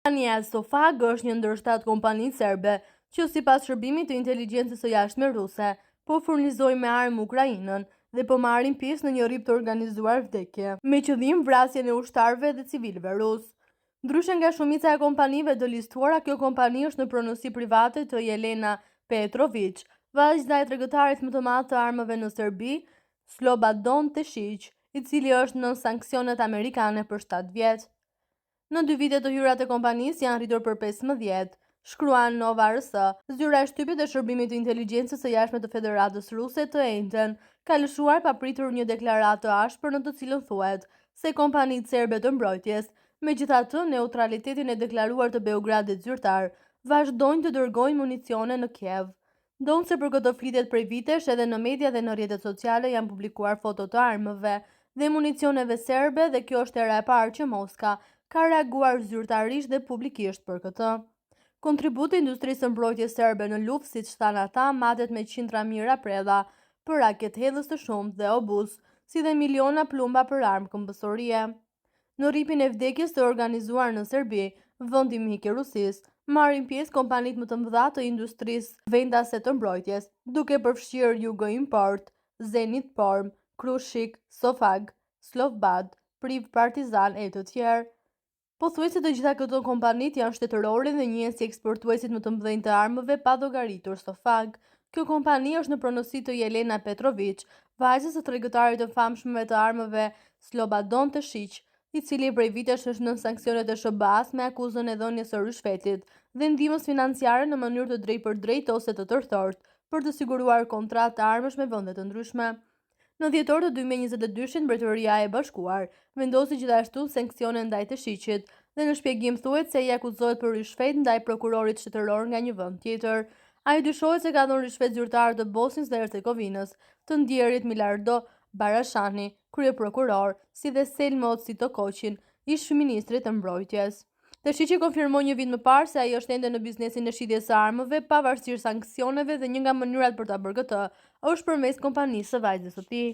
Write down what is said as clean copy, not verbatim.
Kompania Sofag është një ndër 7 kompani serbe që sipas shërbimit të inteligjencës së jashtme ruse po furnizojnë me armë Ukrainën dhe po marrin pjesë në një rrip të organizuar vdekje, me qëllim vrasjen e ushtarëve dhe civilëve rus. Ndryshe nga shumica e kompanive të listuara, kjo kompani është në pronësi private të Jelena Petrović, vajza e tregëtarit më të madh të armëve në Serbi, Slobodan Tešić, i cili është nën sanksionet amerikane për 7 vjet. Në 2 vite të hyrat e kompanisë janë rritur për 15, shkruan Nova RS. Zyra e shtypit e shërbimit të inteligjencës së jashtme të Federatës Ruse të njëjtën ka lëshuar papritur një deklaratë të ashpër në të cilën thuhet se kompanitë serbe të mbrojtjes, megjithatë neutralitetin e deklaruar të Beogradit zyrtar, vazhdojnë të dërgojnë municione në Kiev. Ndonse për këtë flitet prej vitesh, edhe në media dhe në rrjetet sociale janë publikuar foto të armëve dhe municioneve serbe dhe kjo është hera e parë që Moska ka reaguar zyrtarisht dhe publikisht për këtë. Kontributi i industrisë së mbrojtjes serbe në luftë, siç thanë ata, matet me qindra mijëra predha për raketë hedhës të shumtë dhe obus, si dhe miliona plumba për armë këmbësorie. Në rripin e vdekjes të organizuar në Serbi, vendi mik i Rusisë, marrin pjesë kompanitë më të mëdha të industrisë vendase të mbrojtjes, duke përfshirë Jugo Import, Zenitprom, Krushik, Sofag, Slovbad, Priv Partizan e të tjerë. Pothuajse të gjitha këto kompanitë janë shtetërore dhe njihen si eksportuesit më të mëdhenj të armëve pa llogaritur Sofag. Kjo kompani është në pronësi të Jelena Petrović, vajzës së tregëtarit të famshëm të armëve Slobodan Tešić, i cili prej vitesh është nën sanksionet e SBA-s me akuzën e dhënies së rishfetit dhe ndihmës financiare në mënyrë të drejtpërdrejtë ose të tërthortë për të siguruar kontratë të armësh me vende të ndryshme. Në dhjetor të 2022, Mbretëria e Bashkuar vendosi gjithashtu sanksione ndaj Tešićit dhe në shpjegim thuhet se ai akuzohet për rishfet ndaj prokurorit shtetëror nga një vend tjetër. Ai dyshohet se ka dhënë rishfet zyrtarët të Bosnjës dhe Hercegovinës, të ndjerit Milardo Barashani, kryeprokuror, si dhe Selmo Citokoqin, ish ministri të mbrojtjes. Tešići konfirmoi një vit më parë se ai është ende në biznesin e shitjes së armëve pavarësisht sanksioneve dhe një nga mënyrat për ta bërë këtë është përmes kompanisë së vajzës së tij.